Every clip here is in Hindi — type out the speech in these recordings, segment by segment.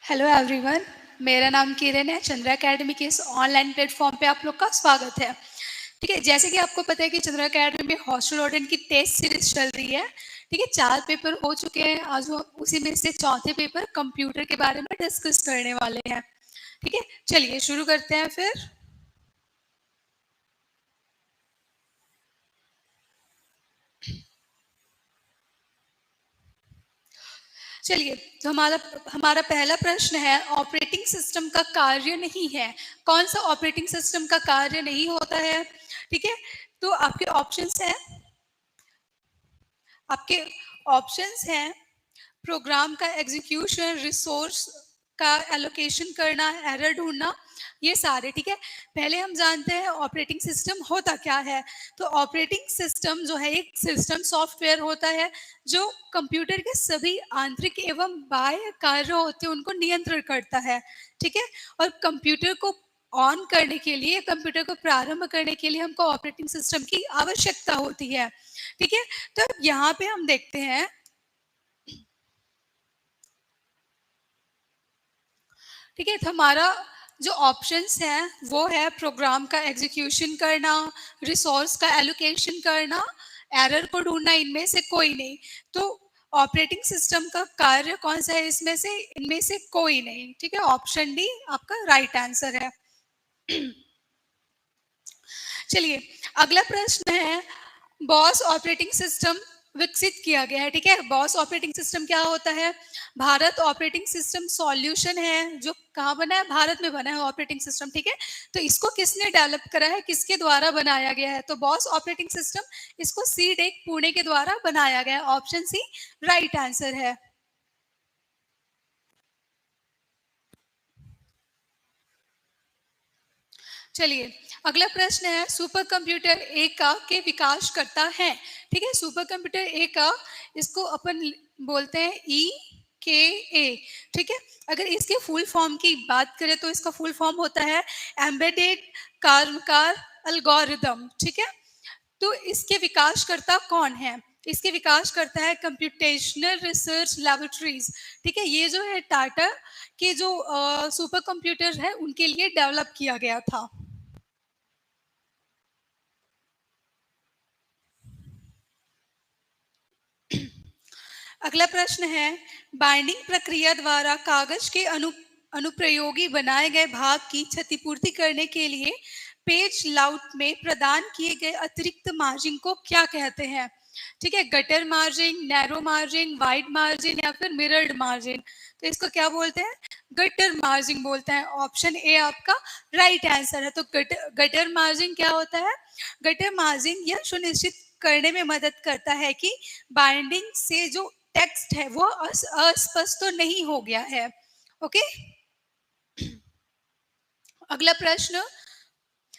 Hello everyone. मेरा नाम किरण है। चंद्रा एकेडमी के इस ऑनलाइन प्लेटफॉर्म पे आप लोग का स्वागत है। ठीक है, जैसे कि आपको पता है कि चंद्रा एकेडमी में हॉस्टल ऑर्डन की टेस्ट सीरीज चल रही है। ठीक है, 4 पेपर हो चुके हैं। आज वो उसी में से चौथे पेपर कंप्यूटर के बारे में डिस्कस करने वाले हैं। ठीक है, चलिए शुरू करते हैं फिर। चलिए, तो हमारा हमारा पहला प्रश्न है, ऑपरेटिंग सिस्टम का कार्य नहीं है। कौन सा ऑपरेटिंग सिस्टम का कार्य नहीं होता है? ठीक है, तो आपके ऑप्शंस हैं प्रोग्राम का एग्जीक्यूशन, रिसोर्स का एलोकेशन करना, एरर ढूंढना, ये सारे। ठीक है, पहले हम जानते हैं ऑपरेटिंग सिस्टम होता क्या है। तो ऑपरेटिंग सिस्टम जो है एक सिस्टम सॉफ्टवेयर होता है जो कंप्यूटर के सभी आंतरिक एवं बाह्य कार्य होते हैं उनको नियंत्रण करता है। ठीक है, और कंप्यूटर को ऑन करने के लिए, कंप्यूटर को प्रारंभ करने के लिए हमको ऑपरेटिंग सिस्टम की आवश्यकता होती है। ठीक है, तो यहाँ पे हम देखते हैं। ठीक है, तो हमारा जो ऑप्शंस हैं वो है प्रोग्राम का एग्जीक्यूशन करना, रिसोर्स का एलोकेशन करना, एरर को ढूंढना, इनमें से कोई नहीं। तो ऑपरेटिंग सिस्टम का कार्य कौन सा है इसमें से? इनमें से कोई नहीं। ठीक है, ऑप्शन डी आपका राइट आंसर है। चलिए, अगला प्रश्न है, बॉस ऑपरेटिंग सिस्टम विकसित किया गया है। ठीक है, बॉस ऑपरेटिंग सिस्टम क्या होता है? भारत ऑपरेटिंग सिस्टम सॉल्यूशन है जो कहाँ बना है? भारत में बना है ऑपरेटिंग सिस्टम। ठीक है, तो इसको किसने डेवलप करा है, किसके द्वारा बनाया गया है? तो बॉस ऑपरेटिंग सिस्टम, इसको सीडेक पुणे के द्वारा बनाया गया है। ऑप्शन सी राइट आंसर है। चलिए, अगला प्रश्न है, सुपर कंप्यूटर ए का के विकास करता है। ठीक है, सुपर कंप्यूटर ए का, इसको अपन बोलते हैं EKA। ठीक है, अगर इसके फुल फॉर्म की बात करें तो इसका फुल फॉर्म होता है एम्बेडेड कार एल्गोरिदम। ठीक है, तो इसके विकासकर्ता कौन है? इसके विकास करता है कंप्यूटेशनल रिसर्च लैबोरेटरीज। ठीक है, ये जो है टाटा के जो सुपर कंप्यूटर है उनके लिए डेवलप किया गया था। अगला प्रश्न है, बाइंडिंग प्रक्रिया द्वारा कागज के अनुप्रयोगी बनाए गए भाग की क्षतिपूर्ति करने के लिए पेज लाउट में प्रदान किए गए अतिरिक्त मार्जिन को क्या कहते हैं? ठीक है, gutter margin, narrow margin, wide margin या फिर मिरर्ड मार्जिन। तो इसको क्या बोलते हैं? गटर मार्जिन बोलते हैं। ऑप्शन ए आपका राइट आंसर है। तो गटर मार्जिन क्या होता है? गटर मार्जिन यह सुनिश्चित करने में मदद करता है कि बाइंडिंग से जो टेक्स्ट है वो अस्पष्ट तो नहीं हो गया है। ओके, अगला प्रश्न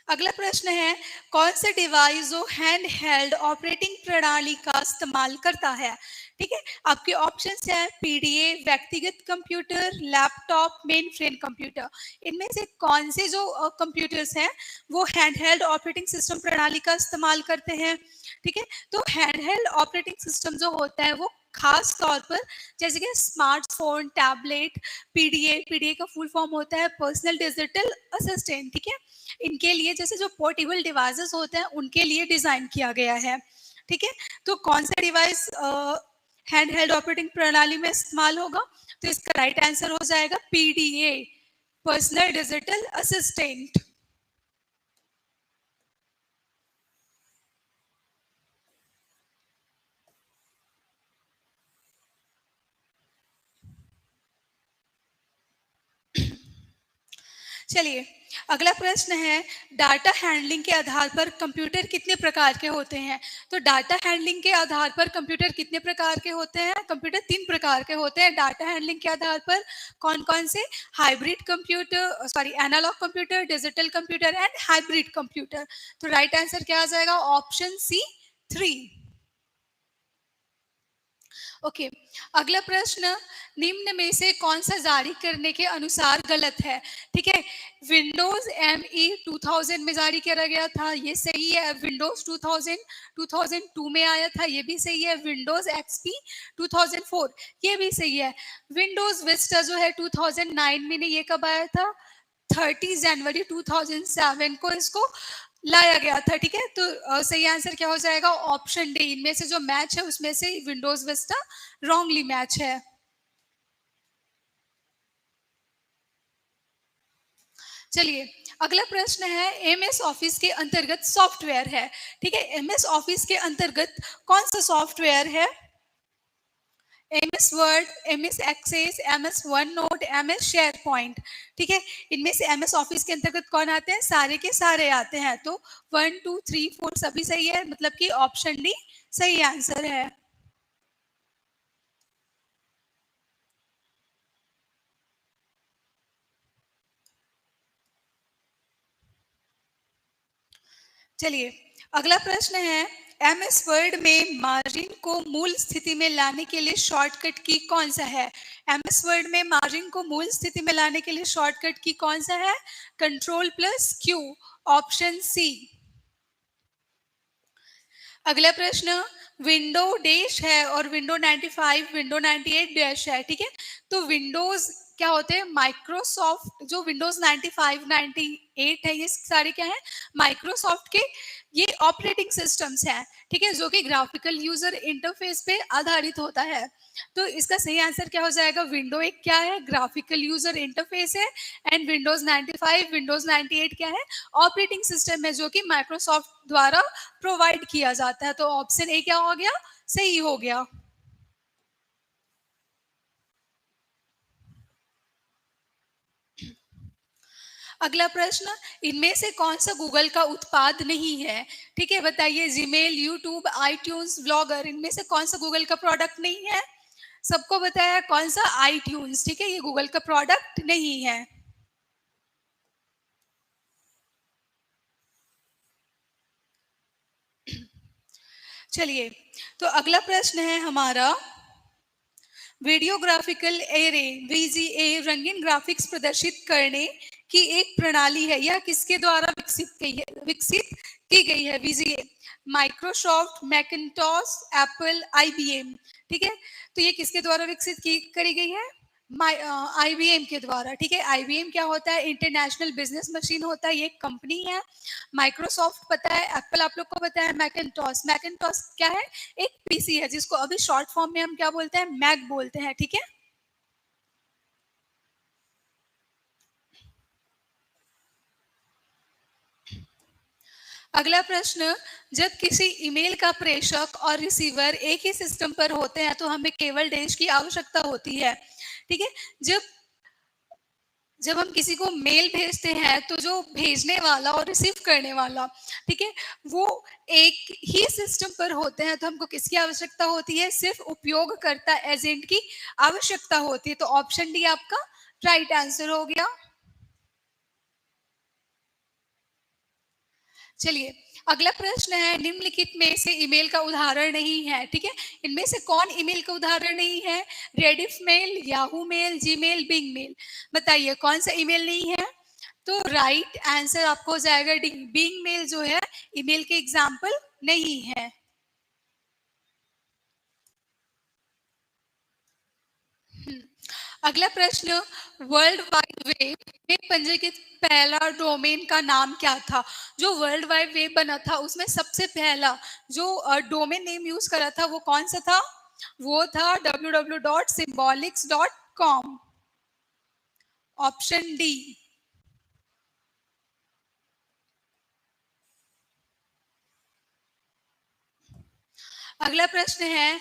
अगला प्रश्न है, कौन सा डिवाइस जो हैंड हेल्ड ऑपरेटिंग प्रणाली का इस्तेमाल करता है? ठीक है, आपके ऑप्शंस हैं PDA, व्यक्तिगत computer, laptop, main frame computer. इनमें से कौन से जो कंप्यूटर्स हैं वो हैंड हेल्ड ऑपरेटिंग सिस्टम प्रणाली का इस्तेमाल करते हैं? ठीक है, तो हैंड हेल्ड ऑपरेटिंग सिस्टम जो होता है वो खास तौर पर, जैसे कि स्मार्टफोन, टैबलेट, पीडीए का फुल फॉर्म होता है पर्सनल डिजिटल असिस्टेंट। ठीक है, इनके लिए, जैसे जो पोर्टेबल डिवाइसेस होते हैं उनके लिए डिजाइन किया गया है। ठीक है, तो कौन सा डिवाइस हैंड हेल्ड ऑपरेटिंग प्रणाली में इस्तेमाल होगा? तो इसका राइट आंसर हो जाएगा PDA, पर्सनल डिजिटल असिस्टेंट। चलिए, अगला प्रश्न है, डाटा हैंडलिंग के आधार पर कंप्यूटर कितने प्रकार के होते हैं? तो डाटा हैंडलिंग के आधार पर कंप्यूटर कितने प्रकार के होते हैं? कंप्यूटर 3 प्रकार के होते हैं डाटा हैंडलिंग के आधार पर। कौन कौन से? Hybrid computer, sorry, analogue computer, digital computer and hybrid computer. तो राइट आंसर क्या आ जाएगा? ऑप्शन सी 3। ओके, अगला प्रश्न, निम्न में से कौन सा जारी करने के अनुसार गलत है? ठीक है, विंडोज ME 2000 में जारी करा गया था, ये सही है। विंडोज 2000 2002 में आया था, ये भी सही है। विंडोज XP 2004, ये भी सही है। विंडोज विस्टा जो है 2009 में, ये कब आया था? 30 जनवरी 2007 को इसको लाया गया था। ठीक है, तो सही आंसर क्या हो जाएगा? Option D. इनमें से जो मैच है उसमें से विंडोज विस्टा रॉन्गली मैच है। चलिए, अगला प्रश्न है, MS ऑफिस के अंतर्गत सॉफ्टवेयर है। ठीक है, MS ऑफिस के अंतर्गत कौन सा सॉफ्टवेयर है? MS Word, MS Access, MS OneNote, MS SharePoint. ठीक है, इनमें से MS ऑफिस के अंतर्गत कौन आते हैं? सारे के सारे आते हैं। तो 1 2 3 4 सभी सही है, मतलब कि ऑप्शन डी सही आंसर है। चलिए, अगला प्रश्न है, MS वर्ड में मार्जिन को मूल स्थिति में लाने के लिए शॉर्टकट की कौन सा है? MS वर्ड में मार्जिन को मूल स्थिति में लाने के लिए शॉर्टकट की कौन सा है? Ctrl+Q, option C. अगला प्रश्न, विंडो डैश है और विंडो 95 विंडो 98 डैश है। ठीक है, तो विंडोज क्या होते हैं? माइक्रोसॉफ्ट, जो विंडोज 95 98 है, ये सारे क्या है? माइक्रोसॉफ्ट के ये ऑपरेटिंग सिस्टम्स हैं। ठीक है, जो कि ग्राफिकल यूजर इंटरफेस पे आधारित होता है। तो इसका सही आंसर क्या हो जाएगा? विंडो एक क्या है? ग्राफिकल यूजर इंटरफेस है। एंड विंडोज 95 विंडोज 98 क्या है? ऑपरेटिंग सिस्टम है, जो कि माइक्रोसॉफ्ट द्वारा प्रोवाइड किया जाता है। तो ऑप्शन ए क्या हो गया? सही हो गया। अगला प्रश्न, इनमें से कौन सा गूगल का उत्पाद नहीं है? ठीक है, बताइए। जीमेल, यूट्यूब, आईट्यून्स, व्लॉगर, इनमें से कौन सा गूगल का प्रोडक्ट नहीं है? सबको बताया कौन सा? आईट्यून्स। ठीक है, ये गूगल का प्रोडक्ट नहीं है। चलिए, तो अगला प्रश्न है हमारा, वीडियोग्राफिकल एरे VGA रंगीन ग्राफिक्स प्रदर्शित करने की एक प्रणाली है। यह किसके द्वारा विकसित की गई है? VGA, Microsoft, Macintosh, Apple, IBM। ठीक है, तो ये किसके द्वारा विकसित की करी गई है? IBM के द्वारा। ठीक है, IBM क्या होता है? इंटरनेशनल बिजनेस मशीन होता है, ये एक कंपनी है। माइक्रोसॉफ्ट पता है, एप्पल आप लोग को पता है, मैकिन्टॉश, मैकिन्टॉश क्या है? एक PC है, जिसको अभी शॉर्ट फॉर्म में हम क्या बोलते हैं? मैक बोलते हैं। ठीक है, अगला प्रश्न, जब किसी ईमेल का प्रेषक और रिसीवर एक ही सिस्टम पर होते हैं तो हमें केवल डैश की आवश्यकता होती है। ठीक है, जब जब हम किसी को मेल भेजते हैं तो जो भेजने वाला और रिसीव करने वाला, ठीक है, वो एक ही सिस्टम पर होते हैं, तो हमको किसकी आवश्यकता होती है? सिर्फ उपयोगकर्ता एजेंट की आवश्यकता होती है। तो ऑप्शन डी आपका राइट आंसर हो गया। चलिए, अगला प्रश्न है, निम्नलिखित में से ईमेल का उदाहरण नहीं है। ठीक है, इनमें से कौन ईमेल का उदाहरण नहीं है? Rediff mail, Yahoo mail, Gmail, Bing mail. बताइए कौन सा ईमेल नहीं है? तो राइट आंसर आपको हो जाएगा डी। बिंग मेल जो है ईमेल के एग्जाम्पल नहीं है। अगला प्रश्न, वर्ल्ड वाइड वेब में पंजीकृत पहला डोमेन का नाम क्या था? जो वर्ल्ड वाइड वेब बना था उसमें सबसे पहला जो डोमेन नेम यूज करा था वो कौन सा था? वो था www.symbolics.com, ऑप्शन डी। अगला प्रश्न है,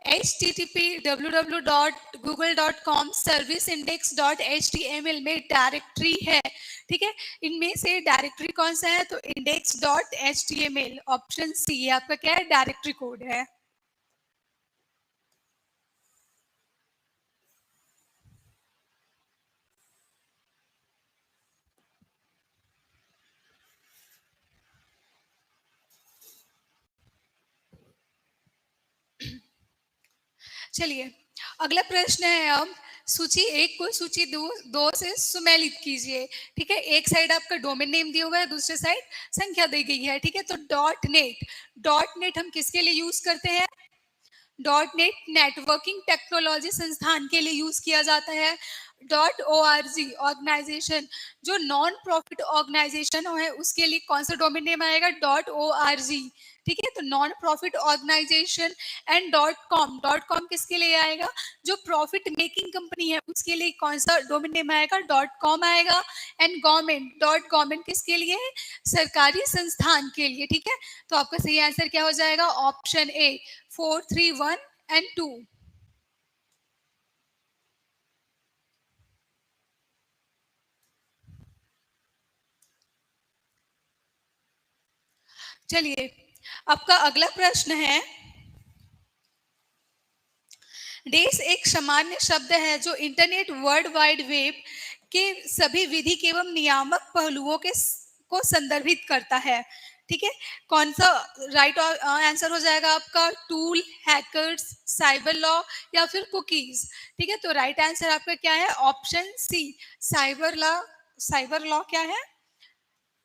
HTTP www.google.com service index dot HTML में डायरेक्टरी है। ठीक है, इनमें से डायरेक्टरी कौन सा है? तो index dot HTML, option C आपका क्या है? डायरेक्टरी कोड है। चलिए, अगला प्रश्न है अब सूची 1 को सूची 2 से सुमेलित कीजिए। ठीक है, एक साइड आपका डोमेन नेम दिया हुआ है, दूसरी साइड संख्या दी गई है। ठीक है, तो डॉट नेट हम किसके लिए यूज करते हैं? डॉट नेट नेटवर्किंग टेक्नोलॉजी संस्थान के लिए यूज किया जाता है। Dot O R G organisation, जो नॉन प्रॉफिट ऑर्गेनाइजेशन है उसके लिए कौन सा डोमेन नेम आएगा? Dot O R G. ठीक है, तो non profit organisation. And dot com किसके लिए आएगा? जो प्रॉफिट मेकिंग कंपनी है उसके लिए कौन सा डोमेन नेम आएगा? डॉट कॉम आएगा। एंड गवर्नमेंट किसके लिए है? सरकारी संस्थान के लिए। ठीक है, तो आपका सही आंसर क्या हो जाएगा? Option A 4, 3, 1 and 2। चलिए, आपका अगला प्रश्न है, डेस एक सामान्य शब्द है जो इंटरनेट वर्ल्ड वाइड वेब के सभी विधिक एवं नियामक पहलुओं को संदर्भित करता है। ठीक है, कौन सा राइट आंसर हो जाएगा आपका? टूल, हैकर्स, साइबर लॉ या फिर कुकीज? ठीक है, तो राइट आंसर आपका क्या है? Option C, cyber law. Cyber law क्या है?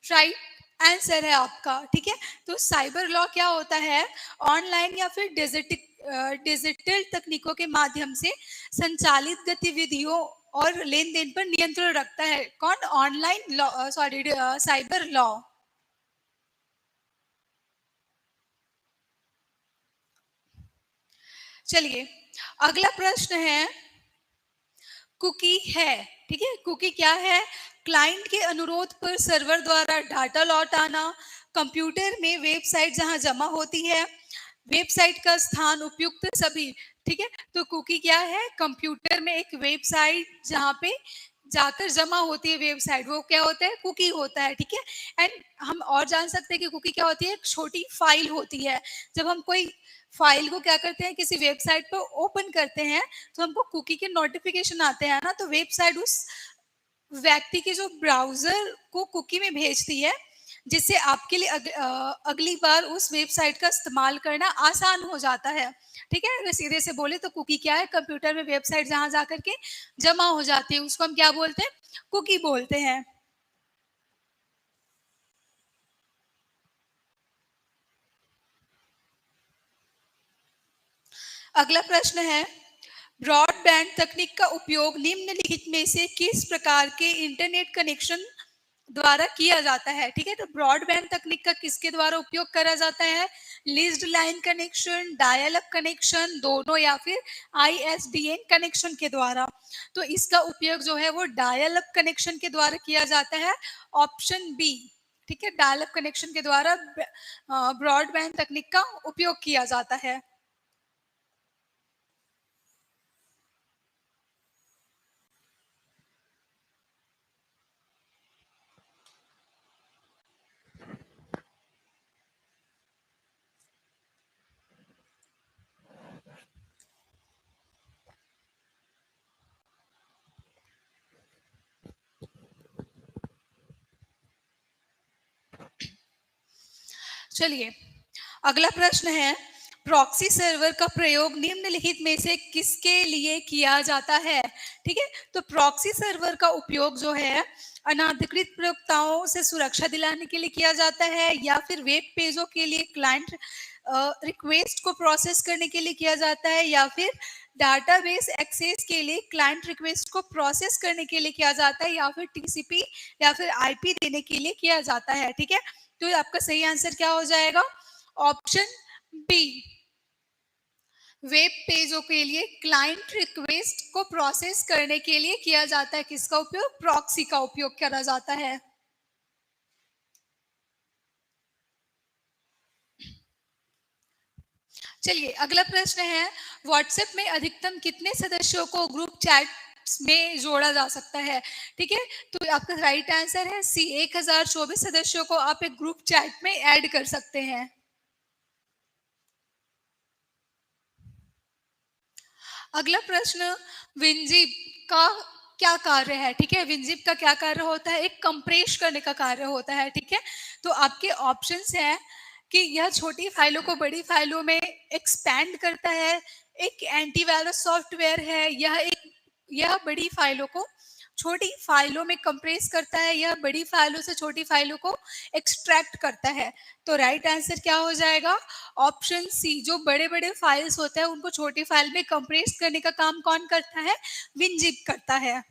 राइट आंसर है आपका। ठीक है, तो साइबर लॉ क्या होता है? ऑनलाइन या फिर डिजिटल तकनीकों के माध्यम से संचालित गतिविधियों और लेन देन पर नियंत्रण रखता है। कौन? Online law, sorry, cyber law. चलिए, अगला प्रश्न है, कुकी है। ठीक है, कुकी क्या है? क्लाइंट के अनुरोध पर सर्वर द्वारा डाटा लौट आना, कंप्यूटर में वेबसाइट जहां जमा होती है, वेबसाइट का स्थान उपयुक्त सभी। ठीक है, तो कुकी क्या है? कंप्यूटर में एक वेबसाइट जहां पे जाकर जमा होती है वेबसाइट, वो क्या होता है? कुकी होता है। ठीक है, एंड हम और जान सकते हैं कि कुकी क्या होती है? एक छोटी फाइल होती है। जब हम कोई फाइल को क्या करते हैं, किसी वेबसाइट पर ओपन करते हैं, तो हमको कुकी के नोटिफिकेशन आते हैं ना, तो वेबसाइट उस व्यक्ति के जो ब्राउजर को कुकी में भेजती है, जिससे आपके लिए अगली बार उस वेबसाइट का इस्तेमाल करना आसान हो जाता है। ठीक है, अगर सीधे से बोले तो कुकी क्या है? कंप्यूटर में वेबसाइट जहां जाकर के जमा हो जाती है उसको हम क्या बोलते हैं? कुकी बोलते हैं। अगला प्रश्न है, ब्रॉडबैंड तकनीक का उपयोग निम्नलिखित में से किस प्रकार के इंटरनेट कनेक्शन द्वारा किया जाता है? ठीक है, तो ब्रॉडबैंड तकनीक का किसके द्वारा उपयोग करा जाता है? Leased line connection, dial up connection, दोनों, या फिर आईएसडीएन कनेक्शन के द्वारा? तो इसका उपयोग जो है वो डायल अप कनेक्शन के द्वारा किया जाता है। Option B. ठीक है, डायल अप कनेक्शन के द्वारा ब्रॉडबैंड तकनीक का उपयोग किया जाता है। चलिए, अगला प्रश्न है, प्रॉक्सी सर्वर का प्रयोग निम्नलिखित में से किसके लिए किया जाता है? ठीक है, तो प्रॉक्सी सर्वर का उपयोग जो है अनाधिकृत प्रयोक्ताओं से सुरक्षा दिलाने के लिए किया जाता है, या फिर वेब पेजों के लिए क्लाइंट रिक्वेस्ट को प्रोसेस करने के लिए किया जाता है, या फिर डाटाबेस एक्सेस के लिए क्लाइंट रिक्वेस्ट को प्रोसेस करने के लिए किया जाता है, या फिर टीसीपी या फिर आईपी देने के लिए किया जाता है। ठीक है, तो आपका सही आंसर क्या हो जाएगा? ऑप्शन बी, वेब पेजों के लिए क्लाइंट रिक्वेस्ट को प्रोसेस करने के लिए किया जाता है। किसका उपयोग? प्रॉक्सी का उपयोग करा जाता है। चलिए, अगला प्रश्न है, व्हाट्सएप में अधिकतम कितने सदस्यों को ग्रुप चैट में जोड़ा जा सकता है? ठीक है, तो आपका राइट आंसर है सी, 1024 सदस्यों को आप एक ग्रुप चैट में ऐड कर सकते हैं। अगला प्रश्न, विनजिप का क्या कार्य है? ठीक है, विनजिप का क्या कार्य होता है? एक कंप्रेस करने का कार्य होता है। ठीक है, तो आपके ऑप्शंस हैं कि यह छोटी फाइलों को बड़ी फाइलों में एक्सपैंड करता है, एक एंटीवायरस सॉफ्टवेयर है। यह बड़ी फाइलों को छोटी फाइलों में कंप्रेस करता है, यह बड़ी फाइलों से छोटी फाइलों को एक्सट्रैक्ट करता है। तो राइट आंसर क्या हो जाएगा? Option C. जो बड़े बड़े फाइल्स होते हैं उनको छोटी फाइल में कंप्रेस करने का काम कौन करता है? विनजिप करता है।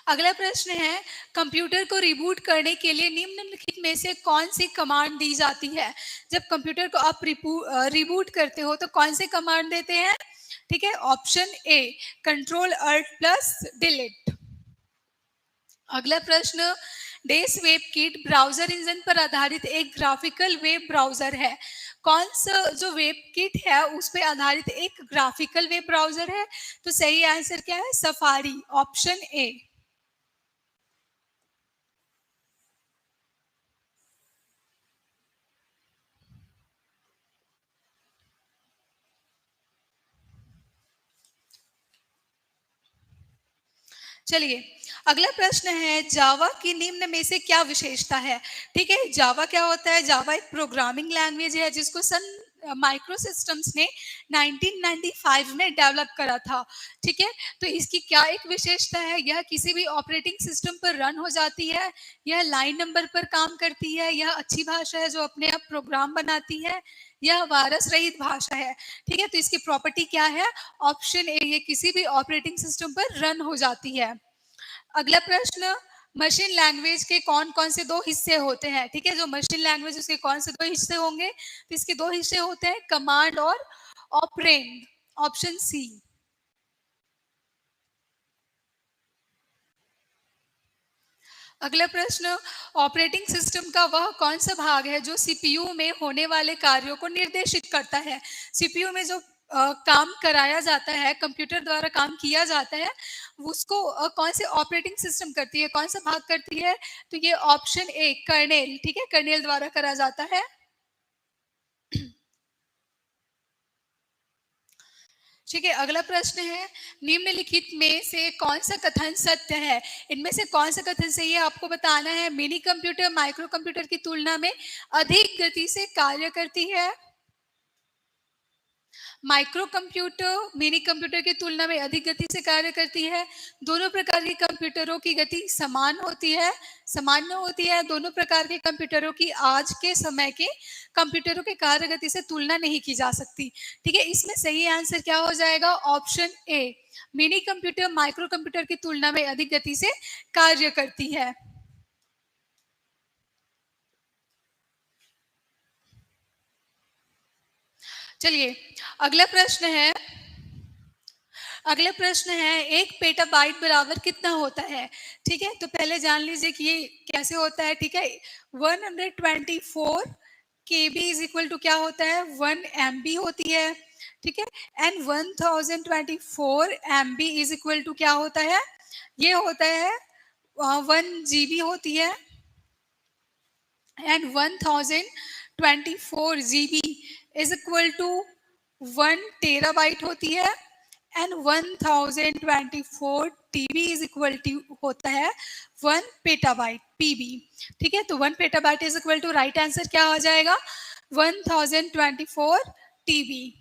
अगला प्रश्न है, कंप्यूटर को रिबूट करने के लिए निम्नलिखित में से कौन सी कमांड दी जाती है? जब कंप्यूटर को आप रिबूट करते हो तो कौन से कमांड देते हैं? ठीक है, option A control alt plus delete. अगला प्रश्न, डेस वेब किट ब्राउजर इंजन पर आधारित एक ग्राफिकल वेब ब्राउजर है। कौन सा जो वेब किट है उस पर आधारित एक ग्राफिकल वेब ब्राउजर है? तो सही आंसर क्या है? Safari, option A. चलिए, अगला प्रश्न है, जावा की निम्न में से क्या विशेषता है? ठीक है, जावा क्या होता है? जावा एक प्रोग्रामिंग लैंग्वेज है जिसको सन माइक्रो सिस्टम्स ने 1995 में डेवलप करा था। ठीक है, तो इसकी क्या एक विशेषता है? यह किसी भी ऑपरेटिंग सिस्टम पर रन हो जाती है, यह लाइन नंबर पर काम करती है, यह अच्छी भाषा है जो अपने आप प्रोग्राम बनाती है, यह वायरस रहित भाषा है। ठीक है, तो इसकी प्रॉपर्टी क्या है? ऑप्शन ए, ये किसी भी ऑपरेटिंग सिस्टम पर रन हो जाती है। अगला प्रश्न, मशीन लैंग्वेज के कौन कौन से दो हिस्से होते हैं? ठीक है, जो मशीन लैंग्वेज उसके कौन से दो हिस्से होंगे? तो इसके दो हिस्से होते हैं, कमांड और ऑपरेंड, ऑप्शन सी। अगला प्रश्न, ऑपरेटिंग सिस्टम का वह कौन सा भाग है जो सीपीयू में होने वाले कार्यों को निर्देशित करता है? सीपीयू में जो काम कराया जाता है, कंप्यूटर द्वारा काम किया जाता है, उसको कौन से ऑपरेटिंग सिस्टम करती है, कौन सा भाग करती है? तो ये ऑप्शन ए कर्नेल, ठीक है, कर्नेल द्वारा करा जाता है। ठीक है, अगला प्रश्न है, निम्नलिखित में से कौन सा कथन सत्य है? इनमें से कौन सा कथन सही है आपको बताना है। मिनी कंप्यूटर माइक्रो कंप्यूटर की तुलना में अधिक गति से कार्य करती है। माइक्रो कंप्यूटर मिनी कंप्यूटर की तुलना में अधिक गति से कार्य करती है। दोनों प्रकार के कंप्यूटरों की गति समान होती है, सामान्य होती है। दोनों प्रकार के कंप्यूटरों की आज के समय के कंप्यूटरों के कार्य गति से तुलना नहीं की जा सकती। ठीक है, इसमें सही आंसर क्या हो जाएगा? Option A, mini computer micro computer की तुलना में अधिक गति से कार्य करती है। चलिए, अगला प्रश्न है, अगला प्रश्न है, एक पेटाबाइट बराबर कितना होता है? ठीक है, तो पहले जान लीजिए कि ये कैसे होता है। ठीक है, 124 केबी इज इक्वल टू क्या होता है? 1 MB होती है। ठीक है, and 1024 MB is equal to क्या होता है? ये होता है 1 GB होती है, and 1024 GB is equal to 1 TB होती है, and 1024 TB is equal to होता है 1 PB PB। ठीक है, तो 1 PB is equal to right answer क्या हो जाएगा? 1024 TB।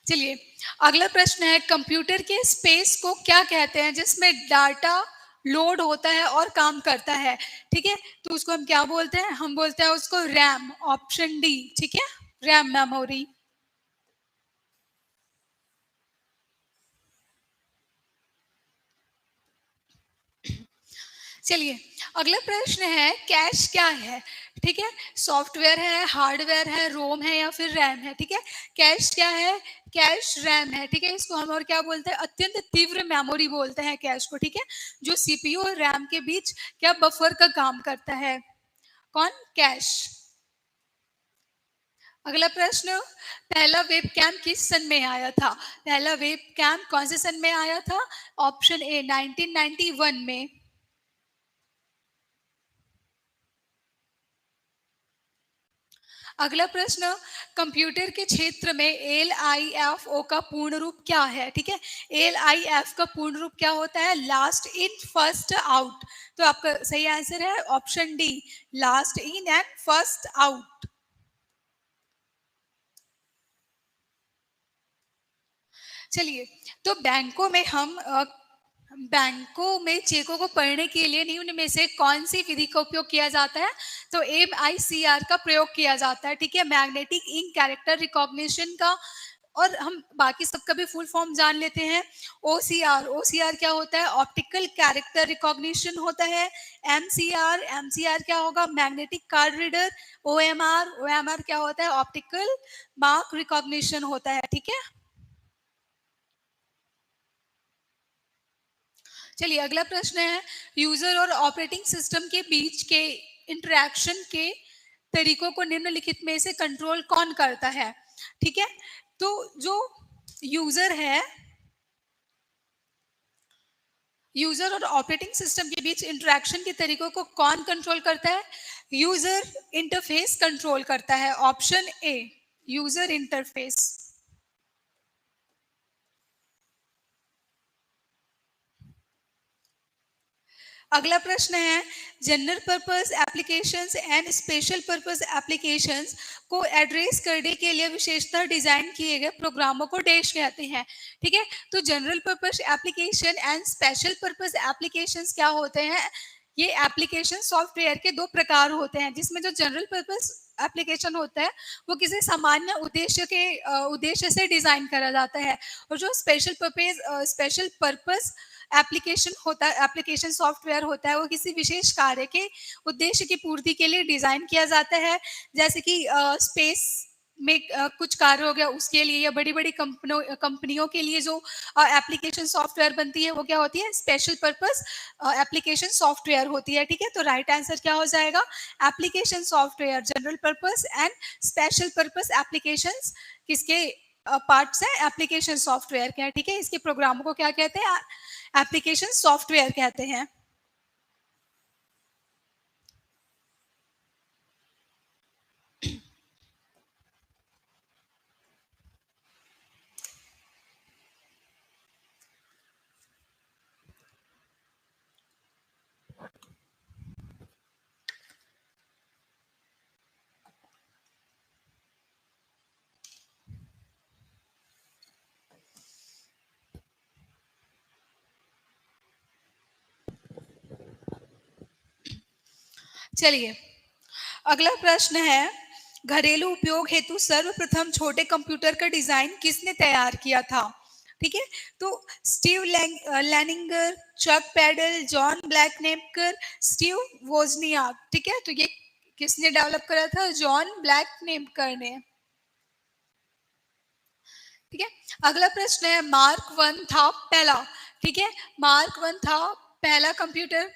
चलिए, अगला प्रश्न है, कंप्यूटर के स्पेस को क्या कहते हैं जिसमें डाटा लोड होता है और काम करता है? ठीक है, तो उसको हम क्या बोलते हैं? हम बोलते हैं उसको रैम, ऑप्शन डी। ठीक है, रैम मेमोरी। चलिए, अगला प्रश्न है, कैश क्या है? ठीक है, सॉफ्टवेयर है, हार्डवेयर है, रोम है या फिर रैम है? ठीक है, कैश क्या है? कैश रैम है। ठीक है, इसको हम और क्या बोलते हैं? अत्यंत तीव्र मेमोरी बोलते हैं कैश को। ठीक है, जो सीपीयू और रैम के बीच क्या बफर का काम करता है? कौन? कैश। अगला प्रश्न, पहला वेब कैम किस सन में आया था? पहला वेब कैम कौन से सन में आया था? ऑप्शन ए 1991 में। अगला प्रश्न, कंप्यूटर के क्षेत्र में LIFO का पूर्ण रूप क्या है? ठीक है, LIF का पूर्ण रूप क्या होता है? Last in first out. तो आपका सही आंसर है option D, last in and first out. चलिए, तो बैंकों में चेकों को पढ़ने के लिए निम्न में से कौन सी विधि का उपयोग किया जाता है? तो MICR का प्रयोग किया जाता है। ठीक है, मैग्नेटिक इंक कैरेक्टर रिकॉग्निशन का। और हम बाकी सबका भी फुल फॉर्म जान लेते हैं। OCR क्या होता है? ऑप्टिकल कैरेक्टर रिकॉग्निशन होता है। MCR क्या होगा? Magnetic card reader. OMR क्या होता है? ऑप्टिकल मार्क रिकॉग्निशन होता है। ठीक है, चलिए अगला प्रश्न है, यूजर और ऑपरेटिंग सिस्टम के बीच के इंटरेक्शन के तरीकों को निम्नलिखित में से कंट्रोल कौन करता है? ठीक है, तो जो यूजर है, यूजर और ऑपरेटिंग सिस्टम के बीच इंटरेक्शन के तरीकों को कौन कंट्रोल करता है? यूजर इंटरफेस कंट्रोल करता है। ऑप्शन ए, यूजर इंटरफेस। अगला प्रश्न है, general purpose applications and special purpose applications को एड्रेस करने के लिए विशेषतः डिजाइन किए गए प्रोग्रामों को डैश कहते हैं। ठीक है, तो general purpose application and special purpose applications क्या होते हैं? ये एप्लीकेशन सॉफ्टवेयर के दो प्रकार होते हैं, जिसमें जो जनरल पर्पस एप्लीकेशन होता है वो किसी सामान्य उद्देश्य से डिजाइन करा जाता है। और जो स्पेशल पर्पस एप्लीकेशन सॉफ्टवेयर होता है वो किसी विशेष कार्य के उद्देश्य की पूर्ति के लिए डिजाइन किया जाता है। जैसे कि स्पेस में कुछ कार्य हो गया उसके लिए, या बड़ी बड़ी कंपनियों के लिए जो एप्लीकेशन सॉफ्टवेयर बनती है वो क्या होती है? स्पेशल पर्पस एप्लीकेशन सॉफ्टवेयर होती है। ठीक है, तो राइट आंसर क्या हो जाएगा? Application software, general purpose and special purpose applications किसके पार्ट्स है? एप्लीकेशन सॉफ्टवेयर के हैं। ठीक है, इसके प्रोग्रामों को क्या कहते हैं? एप्लीकेशन सॉफ्टवेयर कहते हैं। चलिए, अगला प्रश्न है, घरेलू उपयोग हेतु सर्वप्रथम छोटे कंप्यूटर का डिजाइन किसने तैयार किया था? ठीक है, तो स्टीव लैनिंगर, चक पैडल, जॉन ब्लैकनेपर, स्टीव वोजनियाक। ठीक है, तो ये किसने डेवलप करा था? जॉन ब्लैकनेपर ने। ठीक है, अगला प्रश्न है, मार्क वन था पहला। ठीक है, मार्क वन था पहला कंप्यूटर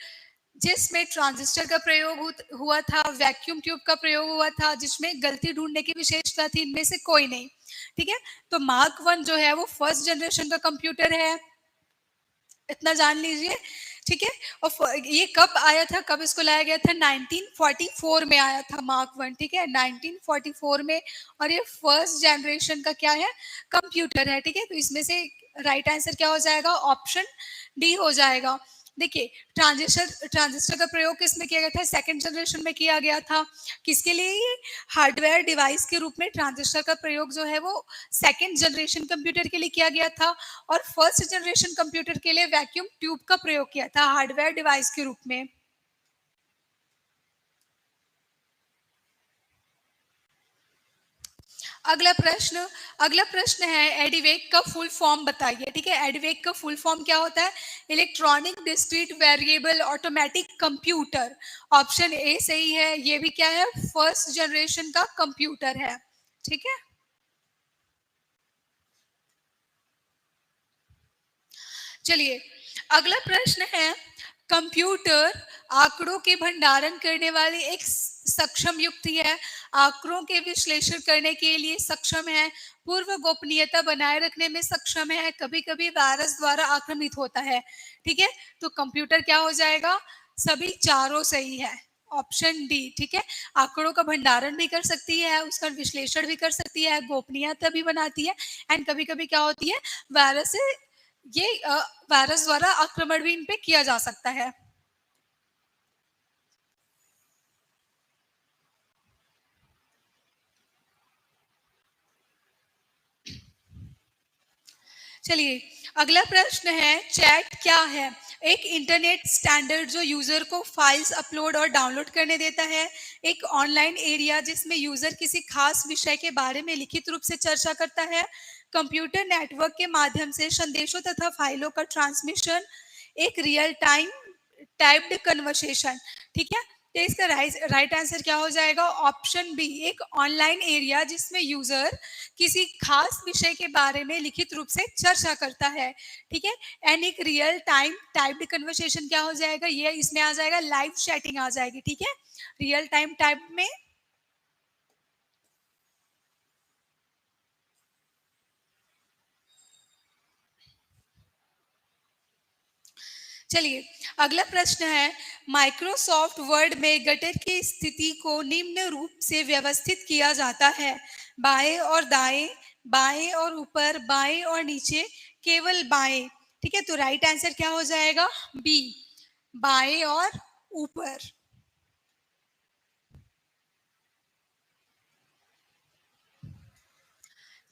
जिसमें ट्रांजिस्टर का प्रयोग हुआ था, वैक्यूम ट्यूब का प्रयोग हुआ था, जिसमें गलती ढूंढने की विशेषता थी, इनमें से कोई नहीं। ठीक है, तो मार्क वन जो है वो फर्स्ट जनरेशन का कंप्यूटर है, इतना जान लीजिए। ठीक है, और ये कब आया था, कब इसको लाया गया था? 1944 में आया था मार्क वन। ठीक है, 1944 में। और ये फर्स्ट जनरेशन का क्या है? कंप्यूटर है। ठीक है, तो इसमें से राइट आंसर क्या हो जाएगा? ऑप्शन डी हो जाएगा। देखिए, ट्रांजिस्टर का प्रयोग किसमें किया गया था? सेकंड जनरेशन में किया गया था। किसके लिए? ये हार्डवेयर डिवाइस के रूप में ट्रांजिस्टर का प्रयोग जो है वो सेकंड जनरेशन कंप्यूटर के लिए किया गया था। और फर्स्ट जनरेशन कंप्यूटर के लिए वैक्यूम ट्यूब का प्रयोग किया था हार्डवेयर डिवाइस के रूप में। अगला प्रश्न है, एडीवेक का फुल फॉर्म बताइए। ठीक है, एडीवेक का फुल फॉर्म क्या होता है? Electronic discrete variable automatic computer. Option A सही है, ये भी क्या है? फर्स्ट जनरेशन का कंप्यूटर है। ठीक है, चलिए अगला प्रश्न है, कंप्यूटर आंकड़ों के भंडारण करने वाली एक सक्षम युक्ति है, आंकड़ों के विश्लेषण करने के लिए सक्षम है, पूर्व गोपनीयता बनाए रखने में सक्षम है, कभी कभी वायरस द्वारा आक्रमित होता है। ठीक है, तो कंप्यूटर क्या हो जाएगा? सभी चारों सही है। ऑप्शन डी, ठीक है। आंकड़ों का भंडारण भी कर सकती है, उसका विश्लेषण भी कर सकती है, गोपनीयता भी बनाती है, एंड कभी कभी क्या होती है, वायरस से ये वायरस द्वारा आक्रमण भी इन पे किया जा सकता है। चलिए, अगला प्रश्न है, चैट क्या है? एक इंटरनेट स्टैंडर्ड जो यूजर को फाइल्स अपलोड और डाउनलोड करने देता है। एक ऑनलाइन एरिया जिसमें यूजर किसी खास विषय के बारे में लिखित रूप से चर्चा करता है। कंप्यूटर नेटवर्क के माध्यम से संदेशों तथा फाइलों का ट्रांसमिशन। एक रियल टाइम टाइप्ड कन्वर्सेशन, ठीक है। तो इसका राइट आंसर क्या हो जाएगा? ऑप्शन बी, एक ऑनलाइन एरिया जिसमें यूजर किसी खास विषय के बारे में लिखित रूप से चर्चा करता है, ठीक है। एंड एक रियल टाइम टाइप्ड कन्वर्सेशन क्या हो जाएगा? ये इसमें आ जाएगा, लाइव चैटिंग आ जाएगी, ठीक है। रियल टाइम टाइप में। चलिए, अगला प्रश्न है, माइक्रोसॉफ्ट वर्ड में गटर की स्थिति को निम्न रूप से व्यवस्थित किया जाता है। बाएं और दाएं, बाएं और ऊपर, बाएं और नीचे, केवल बाएं, ठीक है। तो राइट आंसर क्या हो जाएगा? बी, बाएं और ऊपर।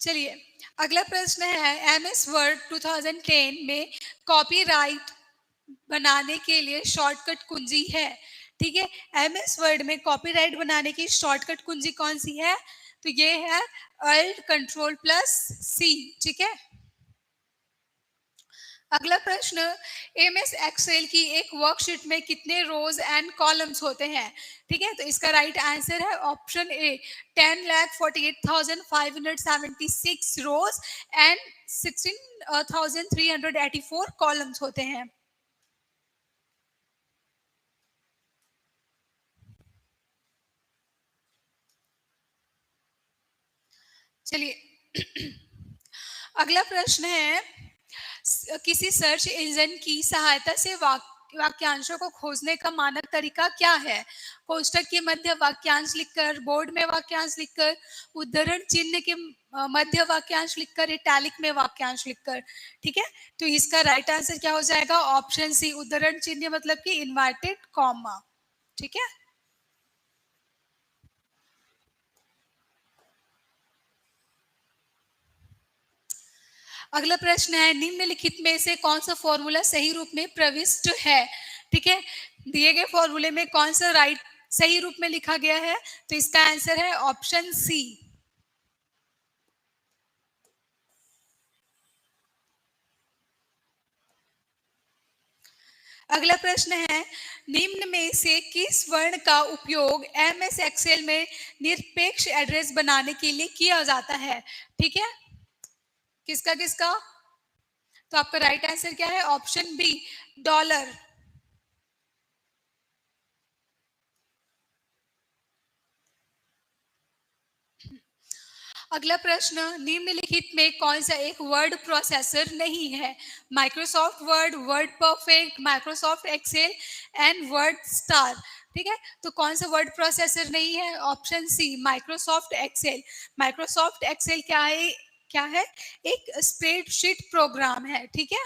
चलिए, अगला प्रश्न है, एम एस वर्ड 2010 में कॉपीराइट बनाने के लिए शॉर्टकट कुंजी है, ठीक है। एम एस वर्ड में कॉपीराइट बनाने की शॉर्टकट कुंजी कौन सी है? तो ये है अल्ट कंट्रोल प्लस सी, ठीक है। अगला प्रश्न, एम एस एक्सेल की एक वर्कशीट में कितने रोज एंड कॉलम्स होते हैं? ठीक है, तो इसका राइट आंसर है option A, 10,48,576 rows and 16,384 columns होते हैं। चलिए, अगला प्रश्न है, किसी सर्च इंजन की सहायता से वाक्यांशों को खोजने का मानक तरीका क्या है? कोष्टक के मध्य वाक्यांश लिखकर, बोर्ड में वाक्यांश लिखकर, उद्धरण चिन्ह के मध्य वाक्यांश लिखकर, इटैलिक में वाक्यांश लिखकर, ठीक है। तो इसका राइट आंसर क्या हो जाएगा? ऑप्शन सी, उद्धरण चिन्ह मतलब कि इन्वर्टेड कॉमा, ठीक है। अगला प्रश्न है, निम्नलिखित में से कौन सा फॉर्मूला सही रूप में प्रविष्ट है? ठीक है, दिए गए फॉर्मूले में कौन सा राइट सही रूप में लिखा गया है? तो इसका आंसर है ऑप्शन सी। अगला प्रश्न है, निम्न में से किस वर्ण का उपयोग एम एस एक्सेल में निरपेक्ष एड्रेस बनाने के लिए किया जाता है? ठीक है, किसका किसका? तो आपका राइट आंसर क्या है? Option B, dollar. अगला प्रश्न, निम्नलिखित में कौन सा एक वर्ड प्रोसेसर नहीं है? Microsoft Word, WordPerfect, Microsoft Excel and WordStar, ठीक है। तो कौन सा वर्ड प्रोसेसर नहीं है? Option C, Microsoft Excel. Microsoft Excel क्या है? क्या है? एक स्प्रेडशीट प्रोग्राम है, ठीक है।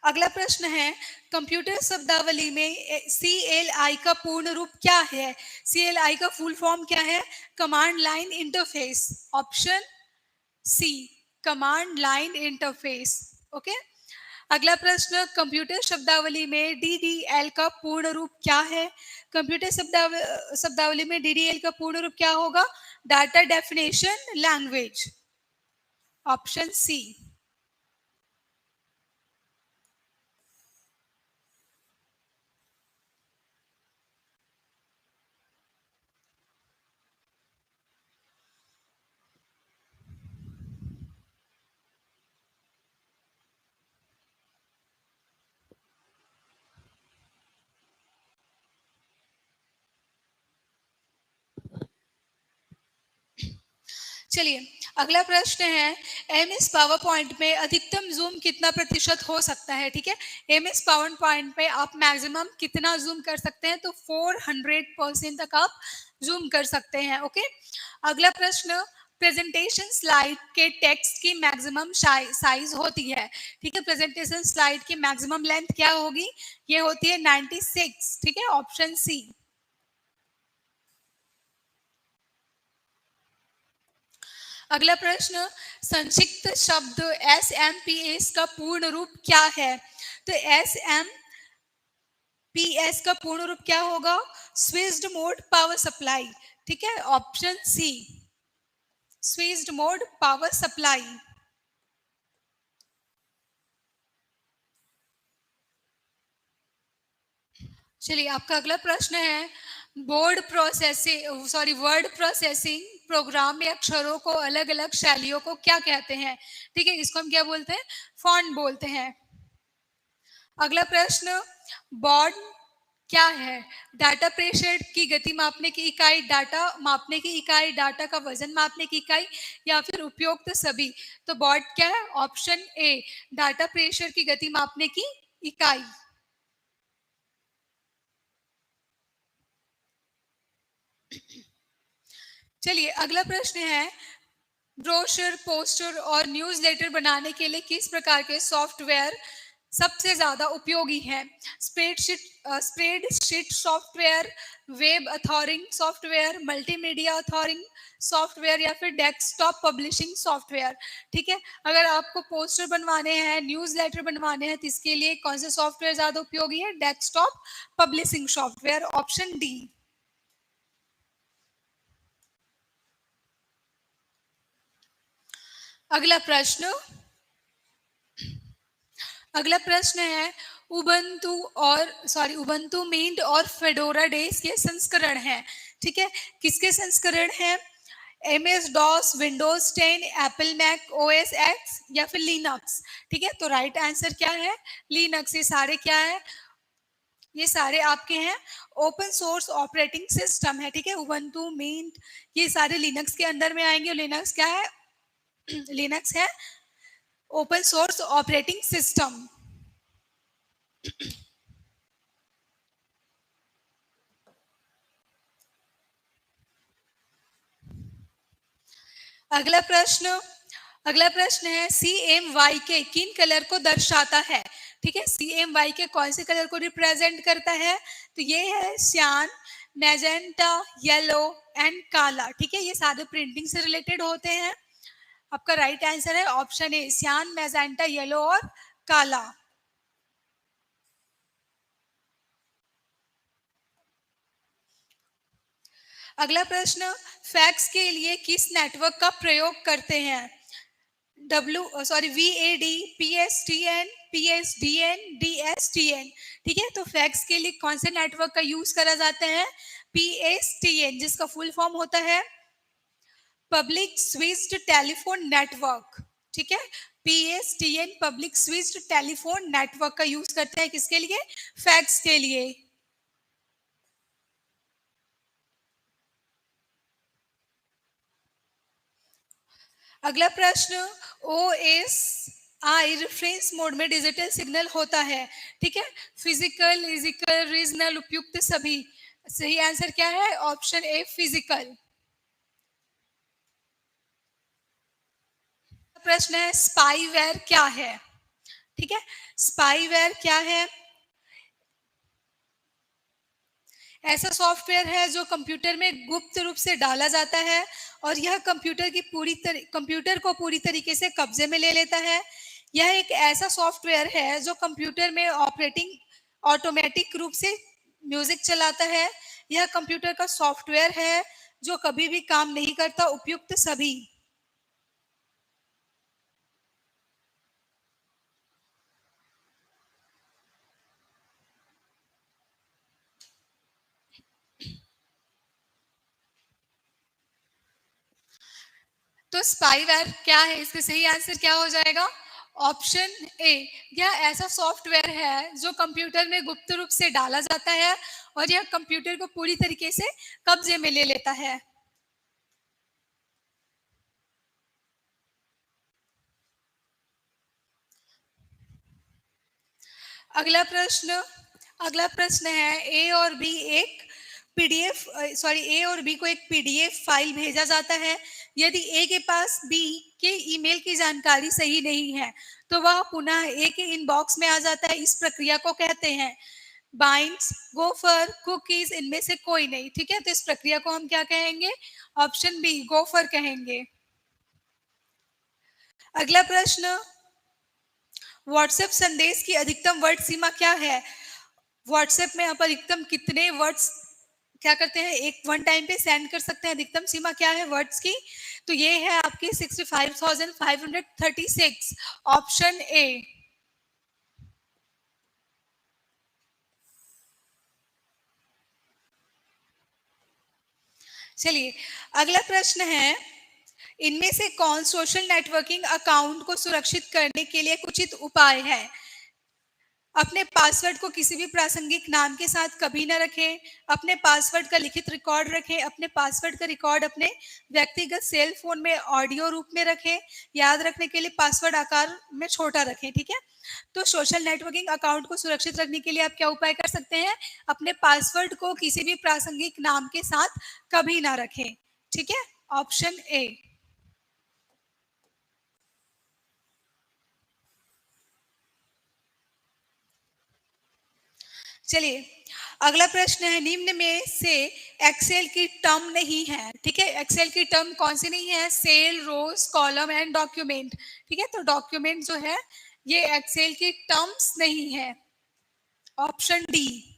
अगला प्रश्न है, कंप्यूटर शब्दावली में सी एल आई का पूर्ण रूप क्या है? सी एल आई का फुल फॉर्म क्या है? Command line interface. Option C, command line interface, okay. अगला प्रश्न, कंप्यूटर शब्दावली में डी डी एल का पूर्ण रूप क्या है? कंप्यूटर शब्दावली में डी डी एल का पूर्ण रूप क्या होगा? Data definition language. Option C. चलिए, अगला प्रश्न है एमएस पावर पॉइंट में अधिकतम जूम कितना प्रतिशत हो सकता है। ठीक है, एमएस पावर पॉइंट पे आप मैक्सिमम कितना जूम कर सकते हैं, तो 400% तक आप जूम कर सकते हैं। ओके, अगला प्रश्न प्रेजेंटेशन स्लाइड के टेक्स्ट की मैक्सिमम साइज होती है। ठीक है, प्रेजेंटेशन स्लाइड की मैक्सिमम लेंथ क्या होगी, ये होती है 96। ठीक है, ऑप्शन सी। अगला प्रश्न संक्षिप्त शब्द SMPS का पूर्ण रूप क्या है, तो SMPS का पूर्ण रूप क्या होगा, स्विच्ड मोड पावर सप्लाई। ठीक है, option C, switched mode power supply. चलिए, आपका अगला प्रश्न है वर्ड प्रोसेसिंग प्रोग्राम में अक्षरों को अलग अलग शैलियों को क्या कहते हैं। ठीक है, इसको हम क्या बोलते हैं, फॉन्ट बोलते हैं। अगला प्रश्न बॉर्ड क्या है, डाटा प्रेषण की गति मापने की इकाई, डाटा मापने की इकाई, डाटा का वजन मापने की इकाई, या फिर उपयुक्त सभी। तो बॉर्ड क्या है, ऑप्शन ए, डाटा प्रेषण की गति मापने की इकाई। चलिए, अगला प्रश्न है ब्रोशर, पोस्टर और न्यूज़लेटर बनाने के लिए किस प्रकार के सॉफ्टवेयर सबसे ज्यादा उपयोगी है। Spreadsheet software, web authoring software, multimedia authoring software, या फिर डेस्कटॉप पब्लिशिंग सॉफ्टवेयर। ठीक है, अगर आपको पोस्टर बनवाने हैं, न्यूज़लेटर बनवाने हैं, तो इसके लिए कौन से सॉफ्टवेयर ज्यादा उपयोगी है, desktop publishing software, option D. अगला प्रश्न है उबंटू मिंट और फेडोरा डेज के संस्करण हैं। ठीक है, किसके संस्करण हैं, MS DOS, Windows 10, Apple Mac OS X, या फिर लिनक्स। ठीक है, तो राइट आंसर क्या है, लिनक्स। ये सारे क्या है, ये सारे आपके हैं ओपन सोर्स ऑपरेटिंग सिस्टम है। ठीक है, उबंटू मिंट ये सारे लिनक्स के अंदर में आएंगे, और लिनक्स क्या है, लिनक्स है ओपन सोर्स ऑपरेटिंग सिस्टम। अगला प्रश्न है CMYK किन कलर को दर्शाता है। ठीक है, CMYK कौन से कलर को रिप्रेजेंट करता है, तो ये है सियान, मैजेंटा, येलो एंड काला। ठीक है, ये सारे प्रिंटिंग से रिलेटेड होते हैं। आपका राइट आंसर है ऑप्शन ए, सियान, मैजेंटा, येलो और काला। अगला प्रश्न फैक्स के लिए किस नेटवर्क का प्रयोग करते हैं, VAD, PSTN, PSDN, DSTN। ठीक है, तो फैक्स के लिए कौन से नेटवर्क का यूज करा जाता है, PSTN, जिसका फुल फॉर्म होता है पब्लिक स्विच्ड टेलीफोन नेटवर्क। ठीक है, PSTN public switched telephone network का यूज करते हैं किसके लिए, फैक्स के लिए। अगला प्रश्न OSI रेफरेंस मोड में डिजिटल सिग्नल होता है। ठीक है, फिजिकल, इजिकल, रीजनल, उपयुक्त सभी। सही आंसर क्या है, ऑप्शन ए, फिजिकल। प्रश्न है स्पाईवेयर क्या है। ठीक है, स्पाईवेयर क्या है, ऐसा सॉफ्टवेयर है जो कंप्यूटर में गुप्त रूप से डाला जाता है, और यह कंप्यूटर को पूरी तरीके से कब्जे में ले लेता है। यह एक ऐसा सॉफ्टवेयर है जो कंप्यूटर में ऑटोमेटिक रूप से म्यूजिक चलाता है। यह कंप्यूटर का सॉफ्टवेयर है जो कभी भी काम नहीं करता, उपयुक्त सभी। तो स्पाईवेयर क्या है, इसका सही आंसर क्या हो जाएगा, ऑप्शन ए। यह ऐसा सॉफ्टवेयर है जो कंप्यूटर में गुप्त रूप से डाला जाता है, और यह कंप्यूटर को पूरी तरीके से कब्जे में ले लेता है। अगला प्रश्न है ए और बी एक पीडीएफ ए और बी को एक पीडीएफ फाइल भेजा जाता है। यदि ए के पास बी के ईमेल की जानकारी सही नहीं है तो वह पुनः ए के इनबॉक्स में आ जाता है। इस प्रक्रिया को कहते हैं बाइंड्स, गोफर, कुकीज, इनमें से कोई नहीं। ठीक है, तो इस प्रक्रिया को हम क्या कहेंगे? ऑप्शन बी गोफर कहेंगे। अगला प्रश्न, व्हाट्सएप संदेश की अधिकतम वर्ड सीमा क्या है? व्हाट्सएप में आप अधिकतम कितने वर्ड्स क्या करते हैं, एक वन टाइम पे सेंड कर सकते हैं? अधिकतम सीमा क्या है वर्ड्स की? तो ये है आपकी 65,536, ऑप्शन ए। चलिए अगला प्रश्न है, इनमें से कौन सोशल नेटवर्किंग अकाउंट को सुरक्षित करने के लिए उचित उपाय है? अपने पासवर्ड को किसी भी प्रासंगिक नाम के साथ कभी ना रखें, अपने पासवर्ड का लिखित रिकॉर्ड रखें, अपने पासवर्ड का रिकॉर्ड अपने व्यक्तिगत सेल फोन में ऑडियो रूप में रखें, याद रखने के लिए पासवर्ड आकार में छोटा रखें। ठीक है, तो सोशल नेटवर्किंग अकाउंट को सुरक्षित रखने के लिए आप क्या उपाय कर सकते हैं? अपने पासवर्ड को किसी भी प्रासंगिक नाम के साथ कभी ना रखें। ठीक है, ऑप्शन ए। चलिए अगला प्रश्न है, निम्न में से एक्सेल की टर्म नहीं है। ठीक है, एक्सेल की टर्म कौन सी नहीं है? Cell, rows, column and document. ठीक है, तो डॉक्यूमेंट जो है ये एक्सेल की टर्म्स नहीं है, ऑप्शन डी।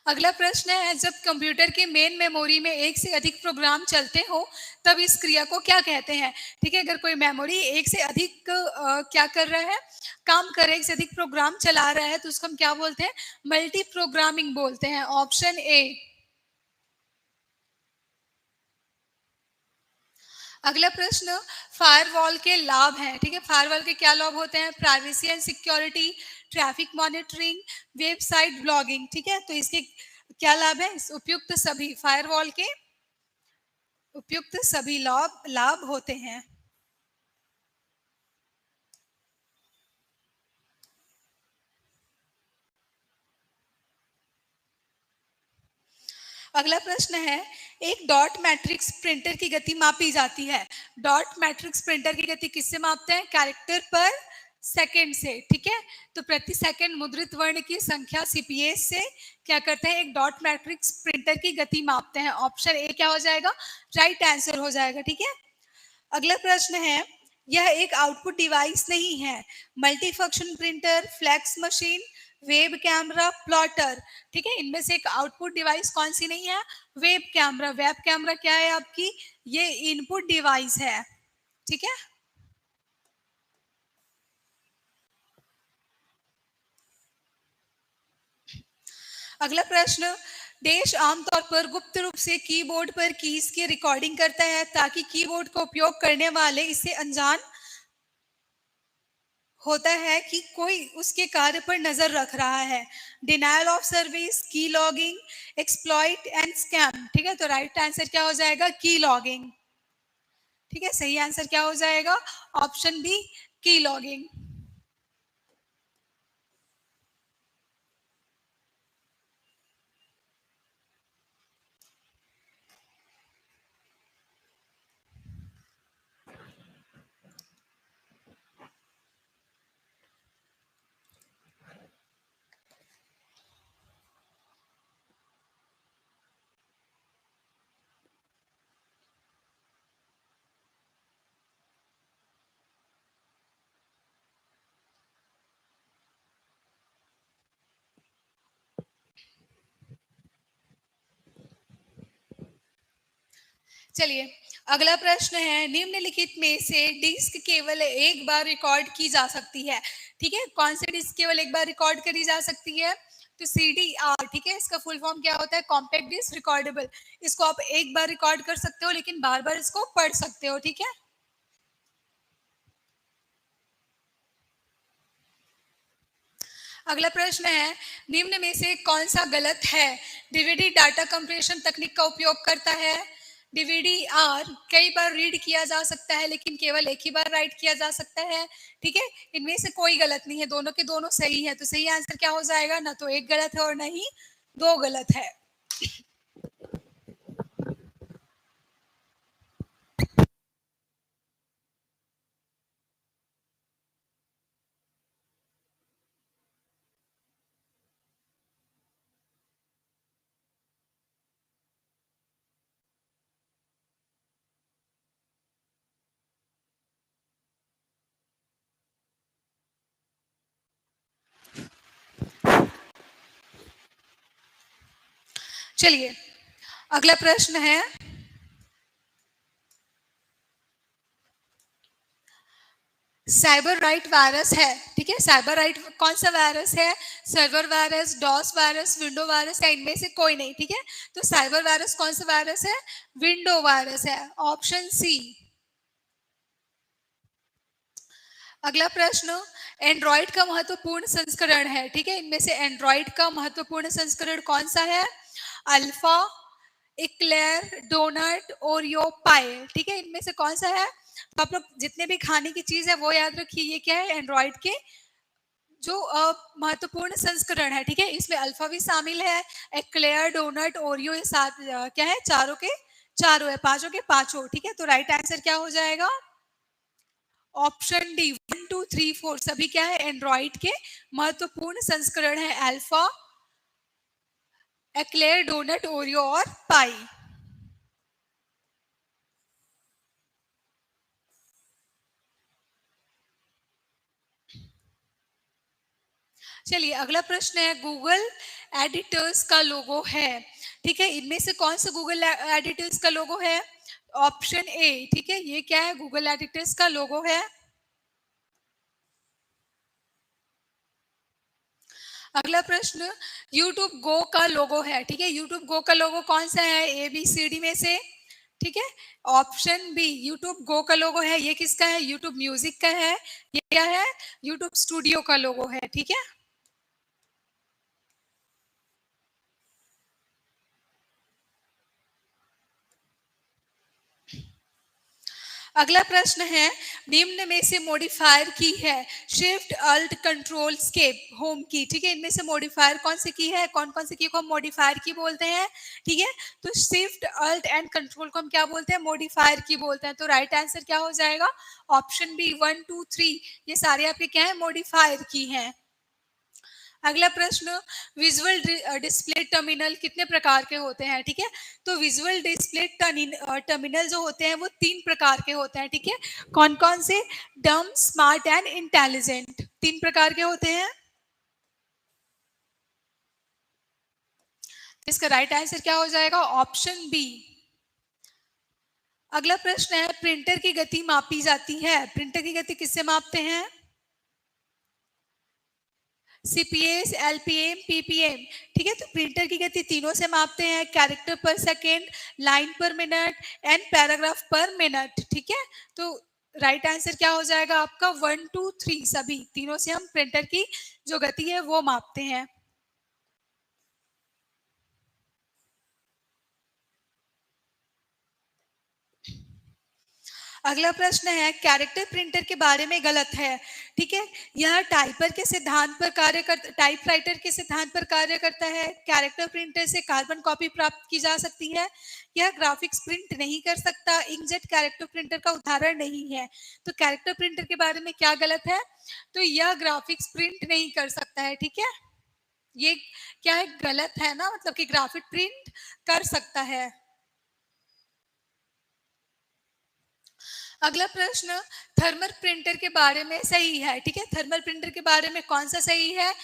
अगला प्रश्न है, जब कंप्यूटर के मेन मेमोरी में एक से अधिक प्रोग्राम चलते हो तब इस क्रिया को क्या कहते हैं? ठीक है, अगर कोई मेमोरी एक से अधिक क्या कर रहा है, काम कर रहा है, एक से अधिक प्रोग्राम चला रहा है, तो उसको हम क्या बोलते हैं? मल्टी प्रोग्रामिंग बोलते हैं, ऑप्शन ए। अगला प्रश्न, फायरवॉल के लाभ हैं। ठीक है, फायरवॉल के क्या लाभ होते हैं? Privacy and security, traffic monitoring, website blogging. ठीक है, तो इसके क्या लाभ है? उपयुक्त सभी, फायरवॉल के उपयुक्त सभी लाभ लाभ होते हैं। अगला प्रश्न है, एक डॉट मैट्रिक्स प्रिंटर की गति मापी जाती है। डॉट मैट्रिक्स प्रिंटर की गति किससे मापते हैं? कैरेक्टर पर सेकंड से। ठीक है, तो प्रति सेकंड मुद्रित वर्ण की संख्या सीपीएस से क्या करते हैं? एक डॉट मैट्रिक्स प्रिंटर की गति मापते हैं, ऑप्शन ए क्या हो जाएगा? राइट आंसर हो जाएगा। ठीक है, अगला प्रश्न है, यह एक आउटपुट डिवाइस नहीं है। Multi function printer, flex machine, web camera, plotter. ठीक है, इनमें से एक आउटपुट डिवाइस कौन सी नहीं है? Web camera. वेब कैमरा क्या है आपकी? ये इनपुट डिवाइस है। ठीक है, अगला प्रश्न, देश आमतौर पर गुप्त रूप से कीबोर्ड पर कीज की रिकॉर्डिंग करता है ताकि कीबोर्ड का उपयोग करने वाले इससे अनजान होता है कि कोई उसके कार्य पर नजर रख रहा है। डिनायल ऑफ सर्विस, की लॉगिंग, एक्सप्लॉइट एंड स्कैम। ठीक है, तो राइट आंसर क्या हो जाएगा? की लॉगिंग। ठीक है, सही आंसर क्या हो जाएगा? ऑप्शन बी, की लॉगिंग। चलिए अगला प्रश्न है, निम्नलिखित में से डिस्क केवल एक बार रिकॉर्ड की जा सकती है। ठीक है, कौन सी डिस्क केवल एक बार रिकॉर्ड करी जा सकती है? तो CDR। ठीक है, इसका फुल फॉर्म क्या होता है? Compact disc recordable. इसको आप एक बार रिकॉर्ड कर सकते हो लेकिन बार बार इसको पढ़ सकते हो। ठीक है, अगला प्रश्न है, निम्न में से कौन सा गलत है? डीवीडी डाटा कंप्रेशन तकनीक का उपयोग करता है, डीवीडी आर कई बार रीड किया जा सकता है लेकिन केवल एक ही बार राइट किया जा सकता है। ठीक है, इनमें से कोई गलत नहीं है, दोनों के दोनों सही है। तो सही आंसर क्या हो जाएगा? ना तो एक गलत है और ना ही दो गलत है। चलिए अगला प्रश्न है, साइबर राइट वायरस है। ठीक है, साइबर राइट कौन सा वायरस है? Server virus, DOS virus, window virus या इनमें से कोई नहीं। ठीक है, तो साइबर वायरस कौन सा वायरस है? विंडो वायरस है, ऑप्शन सी। अगला प्रश्न, एंड्रॉइड का महत्वपूर्ण संस्करण है। ठीक है, इनमें से एंड्रॉइड का महत्वपूर्ण संस्करण कौन सा है? अल्फा, इक्लेयर, डोनट, ओरियो, पाई। ठीक है, इनमें से कौन सा है? तो आप लोग जितने भी खाने की चीज है वो याद रखिए, ये क्या है? एंड्रॉइड के जो महत्वपूर्ण संस्करण है। ठीक है, इसमें अल्फा भी शामिल है, एक्लेयर, डोनट, ओरियो, ये सात क्या है? चारों के चारों है, पांचों के पांचों। ठीक है, तो राइट आंसर क्या हो जाएगा? ऑप्शन डी, 1 2 3 4 सभी क्या है? एंड्रॉइड के महत्वपूर्ण संस्करण है, अल्फा, एक्लेयर, डोनट, ओरियो और पाई। चलिए अगला प्रश्न है, गूगल एडिटर्स का लोगो है। ठीक है, इनमें से कौन सा गूगल एडिटर्स का लोगो है? ऑप्शन ए। ठीक है, ये क्या है? गूगल एडिटर्स का लोगो है। अगला प्रश्न, यूट्यूब गो का लोगो है। ठीक है, यूट्यूब गो का लोगो कौन सा है? ए बी सी डी में से। ठीक है, ऑप्शन बी, यूट्यूब गो का लोगो है, ये किसका है? यूट्यूब म्यूजिक का है। ये क्या है? यूट्यूब स्टूडियो का लोगो है। ठीक है, अगला प्रश्न है, निम्न में से मॉडिफायर की है shift alt control escape home key. ठीक है, इनमें से मॉडिफायर कौन से की है? कौन कौन से की को हम मॉडिफायर की बोलते हैं? ठीक है, तो शिफ्ट अल्ट एंड कंट्रोल को हम क्या बोलते हैं? मॉडिफायर की बोलते हैं। तो राइट आंसर क्या हो जाएगा? ऑप्शन बी, 1 2 3, ये सारे आपके क्या है? मॉडिफायर की हैं। अगला प्रश्न, विजुअल डिस्प्ले टर्मिनल कितने प्रकार के होते हैं? ठीक है, तो विजुअल डिस्प्ले टर्मिनल जो होते हैं वो 3 प्रकार के होते हैं। ठीक है, कौन कौन से? डम, स्मार्ट एंड इंटेलिजेंट, 3 प्रकार के होते हैं। इसका राइट आंसर क्या हो जाएगा? Option B. अगला प्रश्न है, प्रिंटर की गति मापी जाती है। प्रिंटर की गति किससे मापते हैं? CPS, LPM, ppm. ठीक है, तो प्रिंटर की गति तीनों से मापते हैं, कैरेक्टर पर सेकेंड, लाइन पर मिनट एंड पैराग्राफ पर मिनट। ठीक है, तो राइट आंसर क्या हो जाएगा आपका? 1 2 3, सभी तीनों से हम प्रिंटर की जो गति है वो मापते हैं। अगला प्रश्न है, कैरेक्टर प्रिंटर के बारे में गलत है। ठीक है, यह टाइपर के सिद्धांत पर कार्य कर टाइपराइटर के सिद्धांत पर कार्य करता है। कैरेक्टर प्रिंटर से कार्बन कॉपी प्राप्त की जा सकती है। यह ग्राफिक्स प्रिंट नहीं कर सकता। इंकजेट कैरेक्टर प्रिंटर का उदाहरण नहीं है। तो कैरेक्टर प्रिंटर के बारे में क्या गलत है? तो यह ग्राफिक्स प्रिंट नहीं कर सकता है। ठीक है, ये क्या है? गलत है ना, मतलब कि ग्राफिक प्रिंट कर सकता है। अगला प्रश्न, थर्मल प्रिंटर के बारे में सही है। ठीक है, थर्मल प्रिंटर के बारे में कौन सा सही है?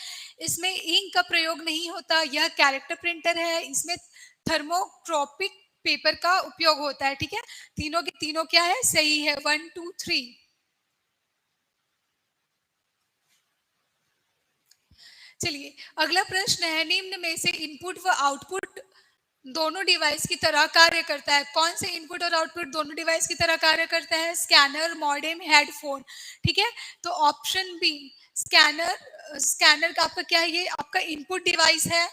इसमें इंक का प्रयोग नहीं होता। यह कैरेक्टर प्रिंटर है, इसमें थर्मोट्रोपिक पेपर का उपयोग होता है। ठीक है, तीनों के तीनों क्या है? सही है, 1 2 3। चलिए अगला प्रश्न है, निम्न में से इनपुट व आउटपुट दोनों डिवाइस की तरह कार्य करता है। कौन से इनपुट और आउटपुट दोनों डिवाइस की तरह कार्य करता है? Scanner, modem, headphone. ठीक है, तो ऑप्शन बी, स्कैनर। स्कैनर का आपका क्या है? ये आपका इनपुट डिवाइस है।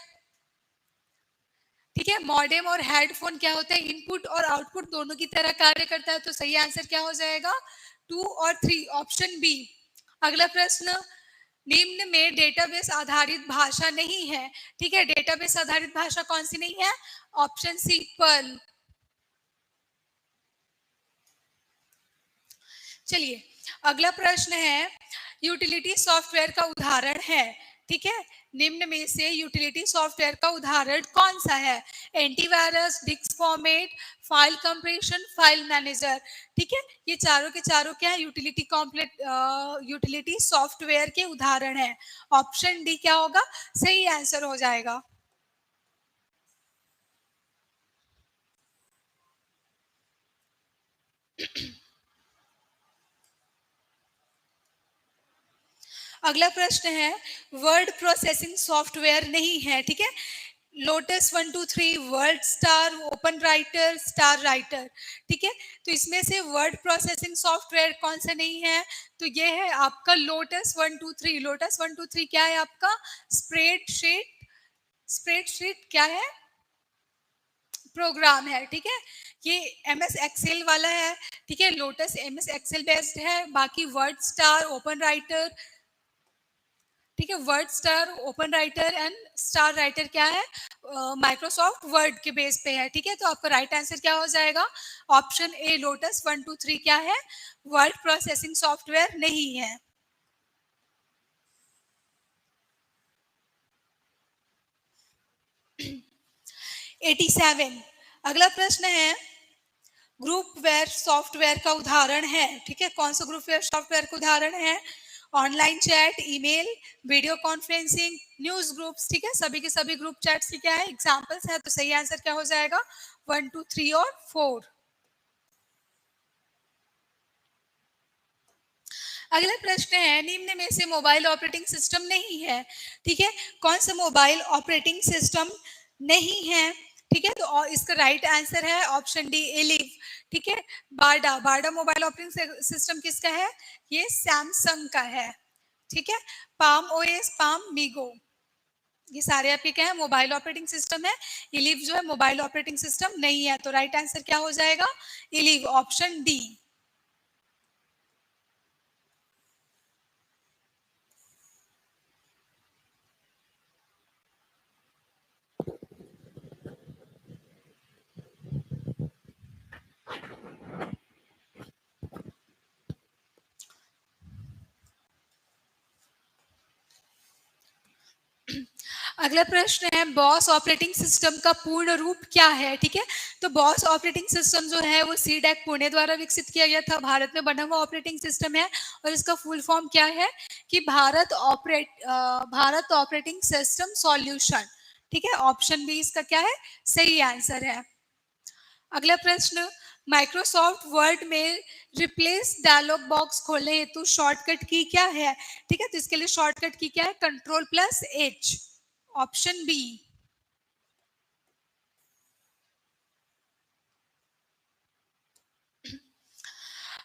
ठीक है, मॉडेम और हेडफोन क्या होता है, इनपुट और आउटपुट दोनों की तरह कार्य करता है, तो सही आंसर क्या हो जाएगा, 2 और 3, ऑप्शन बी। अगला प्रश्न, निम्न में डेटाबेस आधारित भाषा नहीं है। ठीक है, डेटाबेस आधारित भाषा कौन सी नहीं है, ऑप्शन सी पर्ल। चलिए अगला प्रश्न है, यूटिलिटी सॉफ्टवेयर का उदाहरण है। ठीक है, निम्न में से यूटिलिटी सॉफ्टवेयर का उदाहरण कौन सा है, antivirus, disk format, file compression, file manager. ठीक है, ये चारों के चारों क्या है, यूटिलिटी सॉफ्टवेयर के उदाहरण है। ऑप्शन डी क्या होगा, सही आंसर हो जाएगा। अगला प्रश्न है, वर्ड प्रोसेसिंग सॉफ्टवेयर नहीं है। ठीक है, lotus 123, word star, open writer, star writer. ठीक है, तो इसमें से वर्ड प्रोसेसिंग सॉफ्टवेयर कौन सा नहीं है, तो ये है आपका लोटस 123। लोटस 123 क्या है आपका, स्प्रेडशीट, स्प्रेडशीट क्या है, प्रोग्राम है। ठीक है, ये एमएस एक्सेल वाला है। ठीक है, लोटस एमएस एक्सेल बेस्ड है, बाकी वर्ड स्टार, ओपन राइटर, ठीक है, word star, open writer and star writer क्या है, माइक्रोसॉफ्ट वर्ड के बेस पे है। ठीक है, तो आपका राइट आंसर क्या हो जाएगा, ऑप्शन ए लोटस 123 क्या है, वर्ड प्रोसेसिंग सॉफ्टवेयर नहीं है। एटी सेवन, अगला प्रश्न है, ग्रुपवेयर सॉफ्टवेयर का उदाहरण है। ठीक है, कौन सा ग्रुपवेयर सॉफ्टवेयर का उदाहरण है, online chat, email, video conferencing, news groups. ठीक है, सभी के सभी ग्रुप चैट्स की क्या है, एग्जांपल्स है, तो सही आंसर क्या हो जाएगा, 1 2 3 और 4। अगला प्रश्न है, निम्न में से मोबाइल ऑपरेटिंग सिस्टम नहीं है। ठीक है, कौन सा मोबाइल ऑपरेटिंग सिस्टम नहीं है, ठीक है, तो इसका राइट आंसर है ऑप्शन डी एलिव। ठीक है, बारडा, बारडा मोबाइल ऑपरेटिंग सिस्टम किसका है, ये सैमसंग का है। ठीक है, पाम ओएस, पाम मीगो, ये सारे आपके क्या है, मोबाइल ऑपरेटिंग सिस्टम है। इलिव जो है मोबाइल ऑपरेटिंग सिस्टम नहीं है, तो राइट आंसर क्या हो जाएगा, इलिव, ऑप्शन डी। अगला प्रश्न है, बॉस ऑपरेटिंग सिस्टम का पूर्ण रूप क्या है। ठीक है, तो बॉस ऑपरेटिंग सिस्टम जो है वो सीडैक पुणे द्वारा विकसित किया गया था, भारत में बना हुआ ऑपरेटिंग सिस्टम है, और इसका फुल फॉर्म क्या है कि भारत ऑपरेटिंग सिस्टम सॉल्यूशन। ठीक है, ऑप्शन बी इसका क्या है, सही आंसर है। अगला प्रश्न, माइक्रोसॉफ्ट वर्ड में रिप्लेस डायलॉग बॉक्स खोलने हेतु शॉर्टकट की क्या है। ठीक है, तो इसके लिए शॉर्टकट की क्या है, control plus H, option B.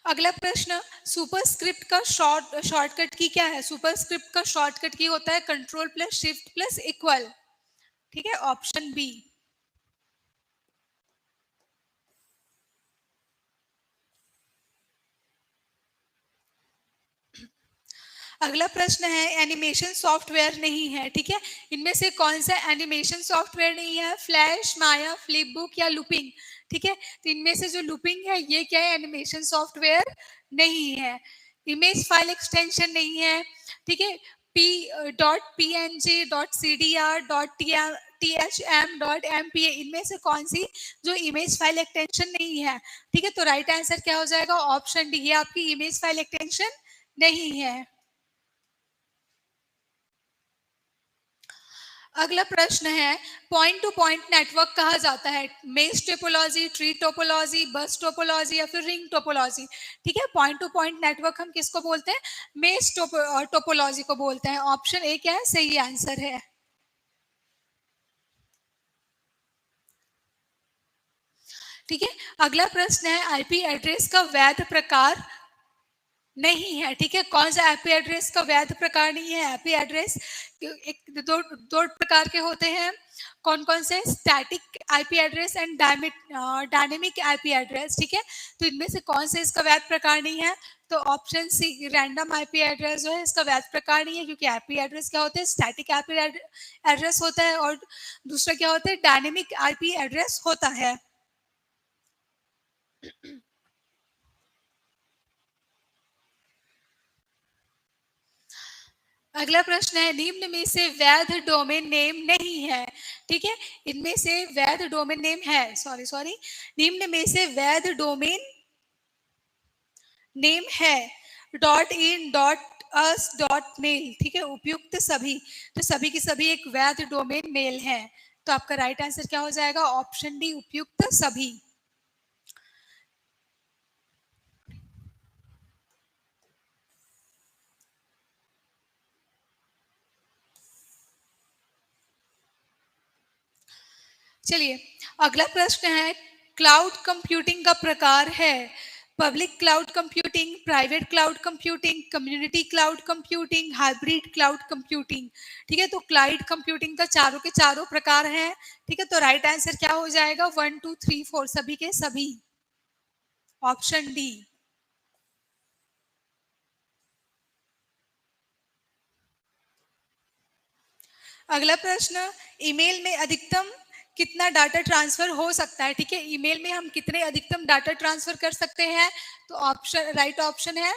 अगला प्रश्न, सुपरस्क्रिप्ट का शॉर्टकट की क्या है, सुपरस्क्रिप्ट का शॉर्टकट की होता है control plus shift plus equal. ठीक है, ऑप्शन बी। अगला प्रश्न है, एनिमेशन सॉफ्टवेयर नहीं है। ठीक है, इनमें से कौन सा एनिमेशन सॉफ्टवेयर नहीं है, फ्लैश, माया, फ्लिपबुक या लूपिंग। ठीक है, तो इनमें से जो लूपिंग है ये क्या है, एनिमेशन सॉफ्टवेयर नहीं है। इमेज फाइल एक्सटेंशन नहीं है। ठीक है, p.png.cdr.thm.mpa, इनमें से कौन सी जो इमेज फाइल एक्सटेंशन नहीं है। ठीक है, तो राइट आंसर क्या हो जाएगा, ऑप्शन डी, ये आपकी इमेज फाइल एक्सटेंशन नहीं है। अगला प्रश्न है, पॉइंट टू पॉइंट नेटवर्क कहा जाता है मेश टोपोलॉजी, ट्री टोपोलॉजी, बस टोपोलॉजी या फिर रिंग टोपोलॉजी। ठीक है, पॉइंट टू पॉइंट नेटवर्क हम किसको बोलते हैं, मेश टोपोलॉजी को बोलते हैं। ऑप्शन ए क्या है, सही आंसर है। ठीक है, अगला प्रश्न है, आईपी एड्रेस का वैध प्रकार नहीं है, ठीक है। कौन सा आईपी एड्रेस का वैध प्रकार नहीं है? आईपी एड्रेस एक दो प्रकार के होते हैं। कौन कौन से? Static IP address and dynamic IP address, ठीक है। तो इनमें से कौन से इसका वैध प्रकार नहीं है? तो option C random IP address जो है इसका वैध प्रकार नहीं है, क्योंकि आईपी एड्रेस क्या होते हैं? स्टैटिक आईपी एड्रेस होता है, और दूसरा क्या होता है? डायनेमिक आईपी एड्रेस होता है। अगला प्रश्न है, निम्न में से वैध डोमेन नेम नहीं है, ठीक है। इनमें से वैध डोमेन नेम है, सॉरी निम्न में से वैध डोमेन नेम है .in.us.mail, ठीक है। उपयुक्त सभी, तो सभी की सभी एक वैध डोमेन मेल है। तो आपका राइट आंसर क्या हो जाएगा? ऑप्शन डी, उपयुक्त सभी। चलिए अगला प्रश्न है, क्लाउड कंप्यूटिंग का प्रकार है public cloud computing, private cloud computing, community cloud computing, hybrid cloud computing, ठीक है। तो क्लाउड कंप्यूटिंग का चारों के चारों प्रकार हैं, ठीक है। तो राइट आंसर क्या हो जाएगा? 1 2 3 4 सभी के सभी, ऑप्शन डी। अगला प्रश्न, ईमेल में अधिकतम कितना डाटा ट्रांसफर हो सकता है, ठीक है। ईमेल में हम कितने अधिकतम डाटा ट्रांसफर कर सकते हैं? तो ऑप्शन राइट ऑप्शन है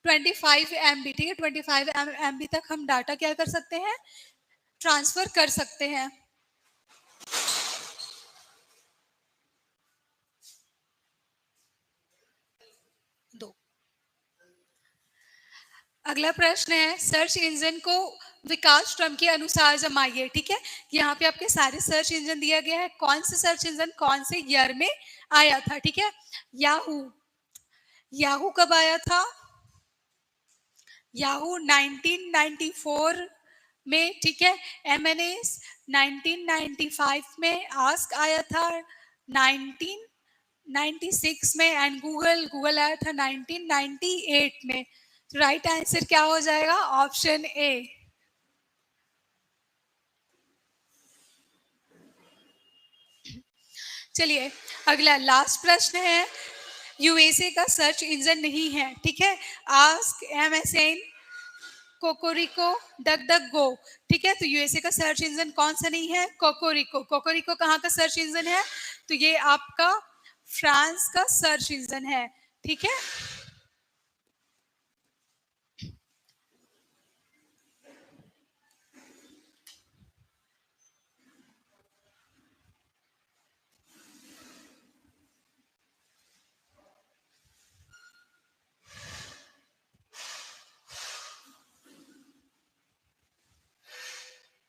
25 MB, ठीक है। 25 MB तक हम डाटा क्या कर सकते हैं? ट्रांसफर कर सकते हैं। दो। अगला प्रश्न है, सर्च इंजन को विकास क्रम के अनुसार जमाइए, ठीक है। यहाँ पे आपके सारे सर्च इंजन दिया गया है, कौन से सर्च इंजन कौन से ईयर में आया था, ठीक है। याहू, याहू कब आया था? याहू 1994 में, ठीक है। एमएनएस 1995 में, आस्क आया था 1996 में, एंड गूगल आया था 1998 में। तो राइट आंसर क्या हो जाएगा? Option A. चलिए अगला लास्ट प्रश्न है, यूएसए का सर्च इंजन नहीं है, ठीक है। आस्क, एमएसएन, कोकोरिको, डक डक गो, ठीक है। तो यूएसए का सर्च इंजन कौन सा नहीं है? कोकोरिको। कोकोरिको कहाँ का सर्च इंजन है? तो ये आपका फ्रांस का सर्च इंजन है, ठीक है।